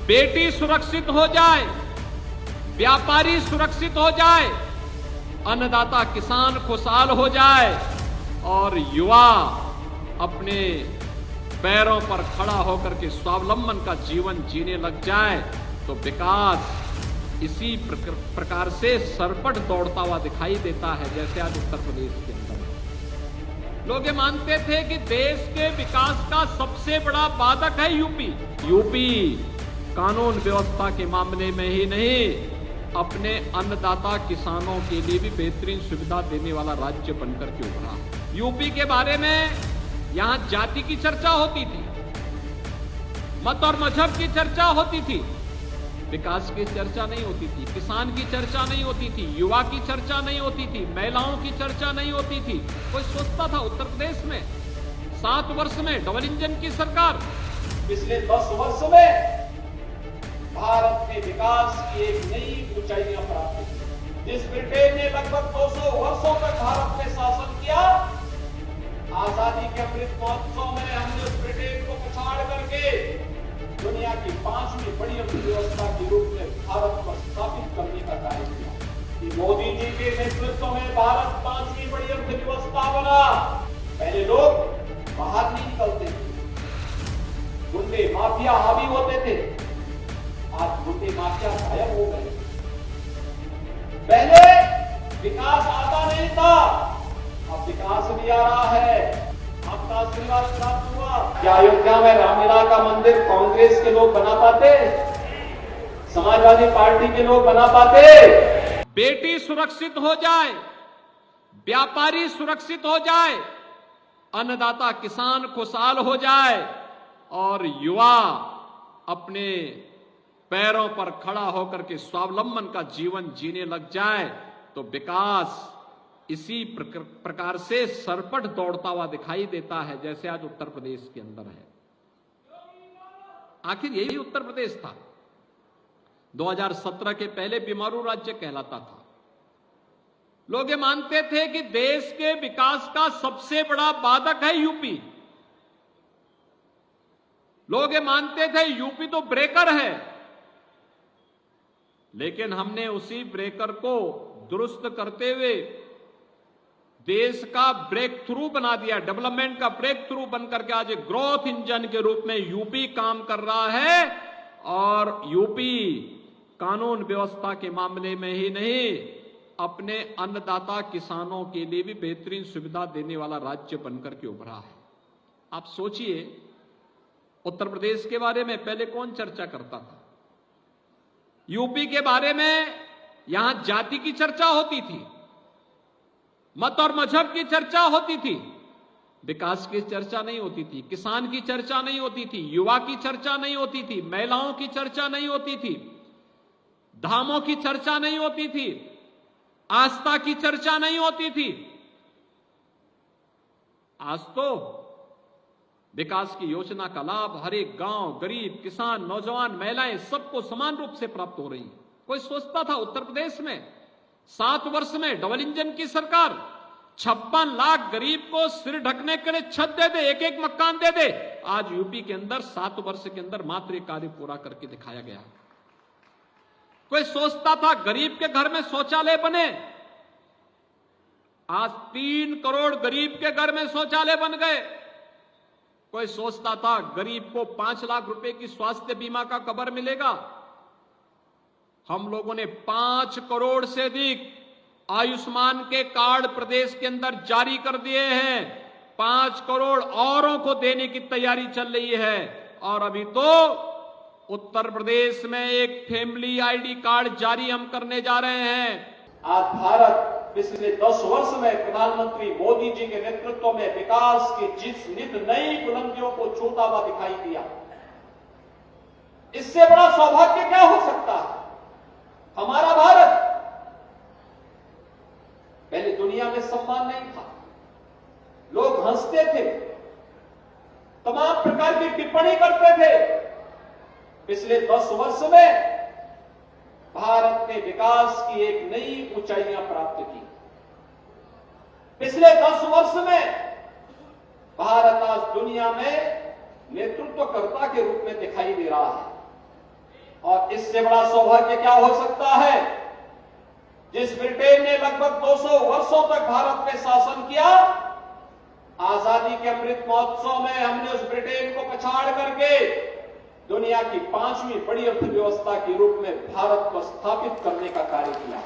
बेटी सुरक्षित हो जाए, व्यापारी सुरक्षित हो जाए, अन्नदाता किसान खुशहाल हो जाए और युवा अपने पैरों पर खड़ा होकर के स्वावलंबन का जीवन जीने लग जाए तो विकास इसी प्रकार से सरपट दौड़ता हुआ दिखाई देता है, जैसे आज उत्तर प्रदेश के अंदर। लोग ये मानते थे कि देश के विकास का सबसे बड़ा बाधक है यूपी कानून व्यवस्था के मामले में ही नहीं, अपने अन्नदाता किसानों के लिए भी बेहतरीन सुविधा देने वाला राज्य बनकर के उभरा। यूपी के बारे में यहां जाति की चर्चा होती थी, मत और मजहब की चर्चा होती थी, विकास की चर्चा नहीं होती थी, किसान की चर्चा नहीं होती थी, युवा की चर्चा नहीं होती थी, महिलाओं की चर्चा नहीं होती थी। कोई सोचता था उत्तर प्रदेश में 7 वर्ष में डबल इंजन की सरकार, पिछले 10 वर्ष में भारत ने विकास की एक नई ऊंचाइयां प्राप्त की। जिस ब्रिटेन ने लगभग 200 वर्षों तक भारत में शासन किया, आजादी के अमृत महोत्सव में हमने उस ब्रिटेन को पछाड़ करके दुनिया की 5वीं बड़ी अर्थव्यवस्था के रूप में भारत को स्थापित करने का कार्य किया। कि मोदी जी के नेतृत्व में भारत 5वीं बड़ी अर्थव्यवस्था बना। पहले लोग बाहर नहीं निकलते थे, गुंडे माफिया हावी होते थे, आज गुंडे माफिया गायब हो गए। पहले विकास आता नहीं था, अब विकास भी आ रहा है। आपका आशीर्वाद प्राप्त हुआ। क्या अयोध्या में रामलीला का मंदिर कांग्रेस के लोग बना पाते? समाजवादी पार्टी के लोग बना पाते? बेटी सुरक्षित हो जाए, व्यापारी सुरक्षित हो जाए, अन्नदाता किसान खुशहाल हो जाए और युवा अपने पैरों पर खड़ा होकर के स्वावलंबन का जीवन जीने लग जाए तो विकास इसी प्रकार से सरपट दौड़ता हुआ दिखाई देता है, जैसे आज उत्तर प्रदेश के अंदर है। आखिर यही उत्तर प्रदेश था 2017 के पहले बीमारू राज्य कहलाता था। लोग ये मानते थे कि देश के विकास का सबसे बड़ा बाधक है यूपी। लोग ये मानते थे यूपी तो ब्रेकर है, लेकिन हमने उसी ब्रेकर को दुरुस्त करते हुए देश का ब्रेक थ्रू बना दिया, डेवलपमेंट का ब्रेक थ्रू बनकर के आज एक ग्रोथ इंजन के रूप में यूपी काम कर रहा है और यूपी कानून व्यवस्था के मामले में ही नहीं, अपने अन्नदाता किसानों के लिए भी बेहतरीन सुविधा देने वाला राज्य बनकर के उभरा है। आप सोचिए, उत्तर प्रदेश के बारे में पहले कौन चर्चा करता था? यूपी के बारे में यहां जाति की चर्चा होती थी, मत और मजहब की चर्चा होती थी, विकास की चर्चा नहीं होती थी, किसान की चर्चा नहीं होती थी, युवा की चर्चा नहीं होती थी, महिलाओं की चर्चा नहीं होती थी, धामों की चर्चा नहीं होती थी, आस्था की चर्चा नहीं होती थी। आज तो विकास की योजना का लाभ हर एक गांव, गरीब, किसान, नौजवान, महिलाएं सबको समान रूप से प्राप्त हो रही है। कोई सोचता था उत्तर प्रदेश में 7 वर्ष में डबल इंजन की सरकार 56 लाख गरीब को सिर ढकने के लिए छत दे दे, एक मकान दे दे। आज यूपी के अंदर 7 वर्ष के अंदर मात्र एक कार्य पूरा करके दिखाया गया। कोई सोचता था गरीब के घर में शौचालय बने, आज 3 करोड़ गरीब के घर में शौचालय बन गए। कोई सोचता था गरीब को 5 लाख रुपए की स्वास्थ्य बीमा का कवर मिलेगा, हम लोगों ने 5 करोड़ से अधिक आयुष्मान के कार्ड प्रदेश के अंदर जारी कर दिए हैं। 5 करोड़ औरों को देने की तैयारी चल रही है और अभी तो उत्तर प्रदेश में एक फैमिली आईडी कार्ड जारी हम करने जा रहे हैं। आज भारत पिछले 10 वर्ष में प्रधानमंत्री मोदी जी के नेतृत्व में विकास की जिस नित नई बुलंदियों को छूता हुआ दिखाई दिया, इससे बड़ा सौभाग्य क्या हो सकता है? हमारा भारत, पहले दुनिया में सम्मान नहीं था, लोग हंसते थे, तमाम प्रकार की टिप्पणी करते थे। पिछले 10 वर्ष में भारत ने विकास की एक नई ऊंचाइयां प्राप्त की। पिछले 10 वर्ष में भारत आज दुनिया में नेतृत्वकर्ता के रूप में दिखाई दे रहा है। इससे बड़ा सौभाग्य क्या हो सकता है? जिस ब्रिटेन ने लगभग 200 वर्षों तक भारत में शासन किया, आजादी के अमृत महोत्सव में हमने उस ब्रिटेन को पछाड़ करके दुनिया की 5वीं बड़ी अर्थव्यवस्था के रूप में भारत को स्थापित करने का कार्य किया।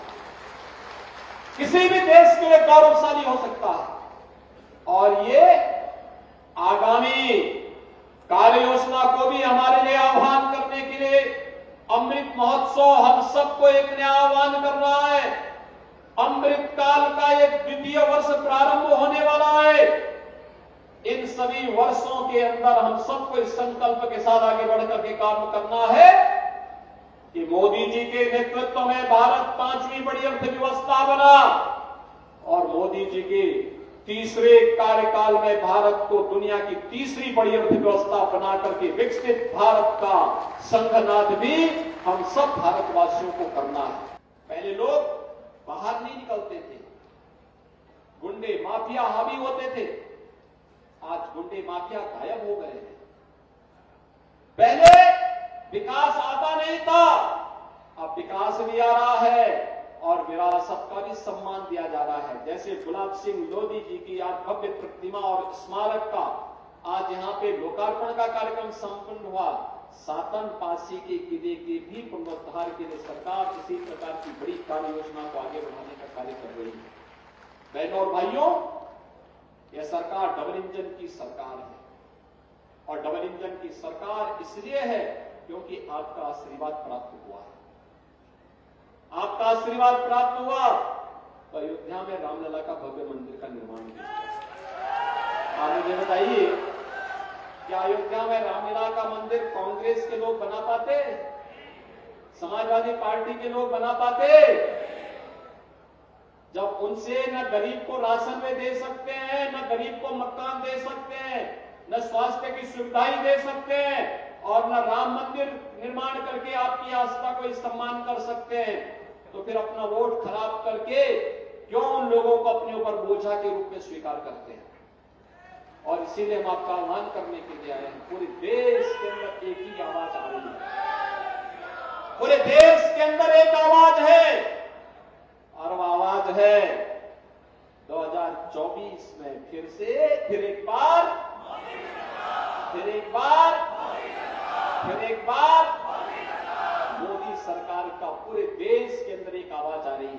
किसी भी देश के लिए गौरवशाली हो सकता है। और ये आगामी कार्य योजना को भी हमारे लिए आह्वान करने के लिए अमृत महोत्सव हम सबको एक नया आह्वान कर रहा है। अमृत काल का एक द्वितीय वर्ष प्रारंभ होने वाला है। इन सभी वर्षों के अंदर हम सबको इस संकल्प के साथ आगे बढ़कर के काम करना है कि मोदी जी के नेतृत्व में भारत 5वीं बड़ी अर्थव्यवस्था बना और मोदी जी के तीसरे कार्यकाल में भारत को दुनिया की तीसरी बड़ी अर्थव्यवस्था बना करके विकसित भारत का संघनाद भी हम सब भारतवासियों को करना है। पहले लोग बाहर नहीं निकलते थे, गुंडे माफिया हावी होते थे, आज गुंडे माफिया गायब हो गए हैं। पहले विकास आता नहीं था, अब विकास भी आ रहा है और विरासत का भी सम्मान दिया जा रहा है। जैसे गुलाब सिंह लोधी जी की आज भव्य प्रतिमा और स्मारक का आज यहां पे लोकार्पण का कार्यक्रम संपन्न हुआ। सातन पासी के किले के भी पुनरुद्धार के लिए सरकार इसी प्रकार की बड़ी कार्य योजना को आगे बढ़ाने का कार्य कर रही है। बहनों और भाइयों, यह सरकार डबल इंजन की सरकार है और डबल इंजन की सरकार इसलिए है क्योंकि आपका आशीर्वाद प्राप्त हुआ है। आपका आशीर्वाद प्राप्त हुआ तो अयोध्या में रामलला का भव्य मंदिर का निर्माण किया। आप मुझे बताइए, क्या अयोध्या में रामलला का मंदिर कांग्रेस के लोग बना पाते? समाजवादी पार्टी के लोग बना पाते? जब उनसे न गरीब को राशन में दे सकते हैं, न गरीब को मकान दे सकते हैं, न स्वास्थ्य की सुविधाएं दे सकते हैं और न राम मंदिर निर्माण करके आपकी आस्था को सम्मान कर सकते हैं, तो फिर अपना वोट खराब करके क्यों उन लोगों को अपने ऊपर बोझा के रूप में स्वीकार करते हैं? और इसीलिए हम आपका आह्वान करने के लिए आए हैं। पूरे देश के अंदर एक ही आवाज आ रही है, पूरे देश के अंदर एक आवाज है और वो आवाज है 2024 में फिर एक बार मोदी सरकार का पूरे देश के अंदर एक आवाज आ रही है।